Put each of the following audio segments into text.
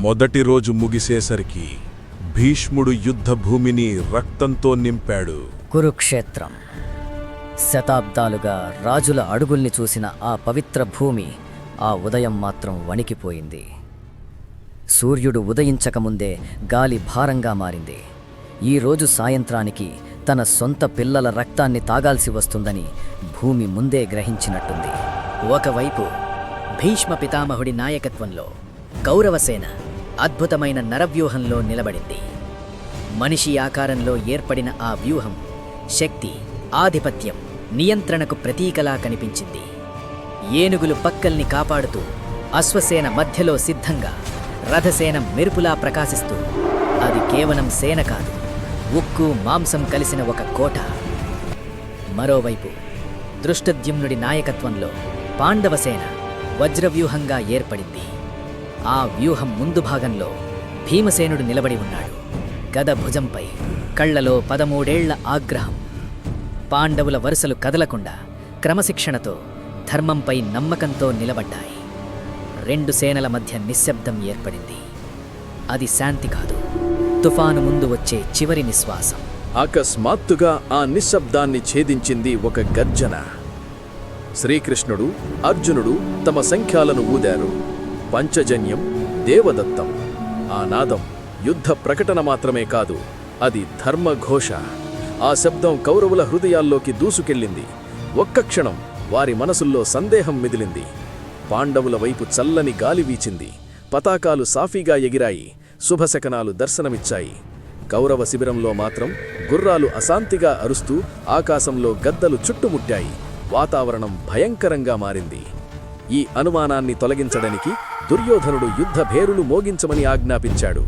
మొదటి రోజు ముగిసేసరికి భీష్ముడు యుద్ధభూమిని రక్తంతో నింపాడు. కురుక్షేత్రం. శతాబ్దాలుగా రాజుల అడుగుల్ని చూసిన ఆ పవిత్ర భూమి ఆ ఉదయం మాత్రం వణికిపోయింది. సూర్యుడు ఉదయించకముందే గాలి భారంగా మారింది. ఈరోజు సాయంత్రానికి తన సొంత పిల్లల రక్తాన్ని తాగాల్సి వస్తుందని భూమి ముందే గ్రహించినట్టుంది. ఒకవైపు భీష్మ పితామహుడి నాయకత్వంలో కౌరవసేన అద్భుతమైన నరవ్యూహంలో నిలబడింది. మనిషి ఆకారంలో ఏర్పడిన ఆ వ్యూహం శక్తి, ఆధిపత్యం, నియంత్రణకు ప్రతీకలా కనిపించింది. ఏనుగులు పక్కల్ని కాపాడుతూ, అశ్వసేన మధ్యలో సిద్ధంగా, రథసేన మెరుపులా ప్రకాశిస్తూ, అది కేవలం సేన కాదు, ఉక్కు మాంసం కలిసిన ఒక కోట. మరోవైపు దృష్టద్యుమ్నుడి నాయకత్వంలో పాండవసేన వజ్రవ్యూహంగా ఏర్పడింది. ఆ వ్యూహం ముందు భాగంలో భీమసేనుడు నిలబడి ఉన్నాడు. గద భుజంపై, కళ్లలో 13 ఏళ్ల ఆగ్రహం. పాండవుల వరుసలు కదలకుండా క్రమశిక్షణతో, ధర్మంపై నమ్మకంతో నిలబడ్డాయి. 2 సేనల మధ్య నిశ్శబ్దం ఏర్పడింది. అది శాంతి కాదు, తుఫాను ముందు వచ్చే చివరి నిశ్వాసం. అకస్మాత్తుగా ఆ నిశ్శబ్దాన్ని ఛేదించింది ఒక గర్జన. శ్రీకృష్ణుడు, అర్జునుడు తమ సంఖ్యాలను ఊదారు. పంచజన్యం, దేవదత్తం. ఆ నాదం యుద్ధ ప్రకటన మాత్రమే కాదు, అది ధర్మఘోష. ఆ శబ్దం కౌరవుల హృదయాల్లోకి దూసుకెళ్ళింది. ఒక్క క్షణం వారి మనసుల్లో సందేహం మిదిలింది. పాండవుల వైపు చల్లని గాలి వీచింది. పతాకాలు సాఫీగా ఎగిరాయి. శుభశకనాలు దర్శనమిచ్చాయి. కౌరవ శిబిరంలో మాత్రం గుర్రాలు అశాంతిగా అరుస్తూ ఆకాశంలో గద్దలు చుట్టుముట్టాయి. వాతావరణం భయంకరంగా మారింది. ఈ అనుమానాన్ని తొలగించడానికి దుర్యోధనుడు యుద్ధ భేరులు మోగించమని ఆజ్ఞాపించాడు.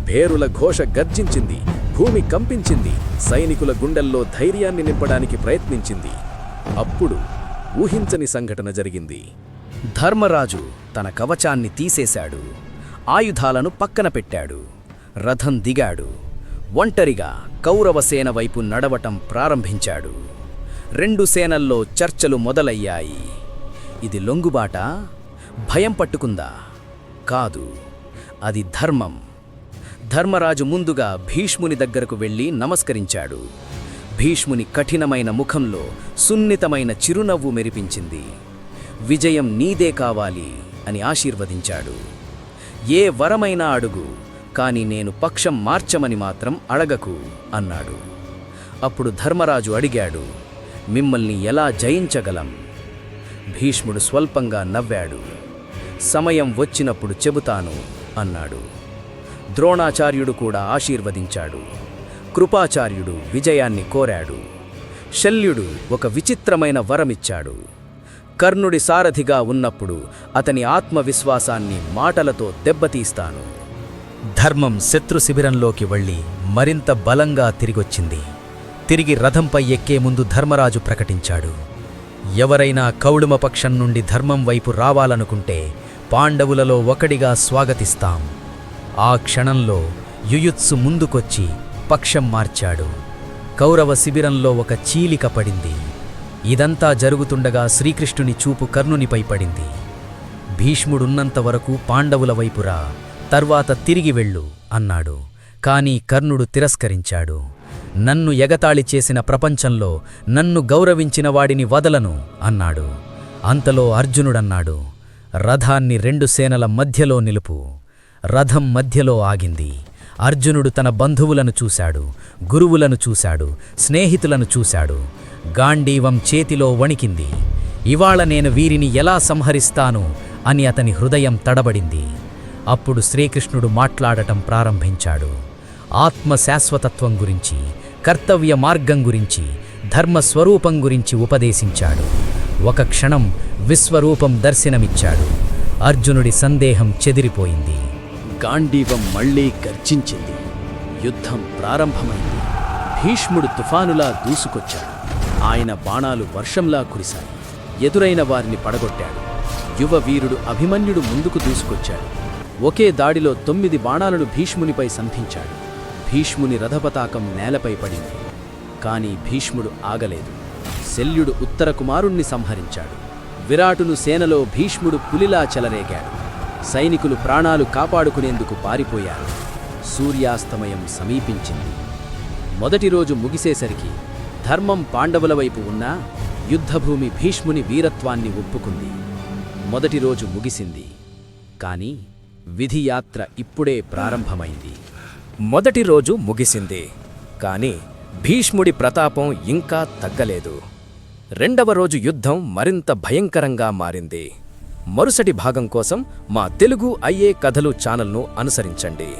భేరుల ఘోష గర్జించింది. భూమి కంపించింది. సైనికుల గుండెల్లో ధైర్యాన్ని నింపడానికి ప్రయత్నించింది. అప్పుడు ఊహించని సంఘటన జరిగింది. ధర్మరాజు తన కవచాన్ని తీసేశాడు. ఆయుధాలను పక్కన పెట్టాడు. రథం దిగాడు. ఒంటరిగా కౌరవసేన వైపు నడవటం ప్రారంభించాడు. 2 సేనల్లో చర్చలు మొదలయ్యాయి. ఇది లొంగుబాట? భయం పట్టుకుందా? కాదు, అది ధర్మం. ధర్మరాజు ముందుగా భీష్ముని దగ్గరకు వెళ్ళి నమస్కరించాడు. భీష్ముని కఠినమైన ముఖంలో సున్నితమైన చిరునవ్వు మెరిపించింది. విజయం నీదే కావాలి అని ఆశీర్వదించాడు. ఏ వరమైనా అడుగు, కాని నేను పక్షం మార్చమని మాత్రం అడగకు అన్నాడు. అప్పుడు ధర్మరాజు అడిగాడు, మిమ్మల్ని ఎలా జయించగలం? భీష్ముడు స్వల్పంగా నవ్వాడు. సమయం వచ్చినప్పుడు చెబుతాను అన్నాడు. ద్రోణాచార్యుడు కూడా ఆశీర్వదించాడు. కృపాచార్యుడు విజయాన్ని కోరాడు. శల్యుడు ఒక విచిత్రమైన వరమిచ్చాడు. కర్ణుడి సారథిగా ఉన్నప్పుడు అతని ఆత్మవిశ్వాసాన్ని మాటలతో దెబ్బతీస్తాను. ధర్మం శత్రు శిబిరంలోకి వెళ్ళి మరింత బలంగా తిరిగొచ్చింది. తిరిగి రథంపై ఎక్కే ముందు ధర్మరాజు ప్రకటించాడు, ఎవరైనా కౌళుమపక్షం నుండి ధర్మం వైపు రావాలనుకుంటే పాండవులలో ఒకడిగా స్వాగతిస్తాం. ఆ క్షణంలో యుయుత్సు ముందుకొచ్చి పక్షం మార్చాడు. కౌరవ శిబిరంలో ఒక చీలిక పడింది. ఇదంతా జరుగుతుండగా శ్రీకృష్ణుని చూపు కర్ణునిపై పడింది. భీష్ముడున్నంతవరకు పాండవుల వైపురా, తర్వాత తిరిగి వెళ్ళు అన్నాడు. కాని కర్ణుడు తిరస్కరించాడు. నన్ను ఎగతాళి చేసిన ప్రపంచంలో నన్ను గౌరవించిన వాడిని వదలను అన్నాడు. అంతలో అర్జునుడన్నాడు, రథాన్ని 2 సేనల మధ్యలో నిలుపు. రథం మధ్యలో ఆగింది. అర్జునుడు తన బంధువులను చూశాడు, గురువులను చూశాడు, స్నేహితులను చూశాడు. గాంధీవం చేతిలో వణికింది. ఇవాళ నేను వీరిని ఎలా సంహరిస్తాను అని అతని హృదయం తడబడింది. అప్పుడు శ్రీకృష్ణుడు మాట్లాడటం ప్రారంభించాడు. ఆత్మ శాశ్వతత్వం గురించి, కర్తవ్య మార్గం గురించి, ధర్మస్వరూపం గురించి ఉపదేశించాడు. ఒక క్షణం విశ్వరూపం దర్శనమిచ్చాడు. అర్జునుడి సందేహం చెదిరిపోయింది. గాంధీవం మళ్లీ గర్జించింది. యుద్ధం ప్రారంభమైంది. భీష్ముడు తుఫానులా దూసుకొచ్చాడు. ఆయన బాణాలు వర్షంలా కురిశాయి. ఎదురైన వారిని పడగొట్టాడు. యువ వీరుడు అభిమన్యుడు ముందుకు దూసుకొచ్చాడు. ఒకే దాడిలో 9 బాణాలను భీష్మునిపై సంధించాడు. భీష్ముని రథపతాకం నేలపై పడింది. కాని భీష్ముడు ఆగలేదు. శల్యుడు ఉత్తర కుమారుణ్ణి సంహరించాడు. విరాటును సేనలో భీష్ముడు పులిలా చెలరేగాడు. సైనికులు ప్రాణాలు కాపాడుకునేందుకు పారిపోయారు. సూర్యాస్తమయం సమీపించింది. మొదటి రోజు ముగిసేసరికి ధర్మం పాండవుల వైపు ఉన్నా యుద్ధభూమి భీష్ముని వీరత్వాన్ని ఒప్పుకుంది. మొదటి రోజు ముగిసింది, కాని విధియాత్ర ఇప్పుడే ప్రారంభమైంది. మొదటి రోజు ముగిసింది, కాని భీష్ముడి ప్రతాపం ఇంకా తగ్గలేదు. రెండవ రోజు యుద్ధం మరింత భయంకరంగా మారింది. మరుసటి భాగం కోసం మా తెలుగు ఐఏ కథలు ఛానల్ను అనుసరించండి.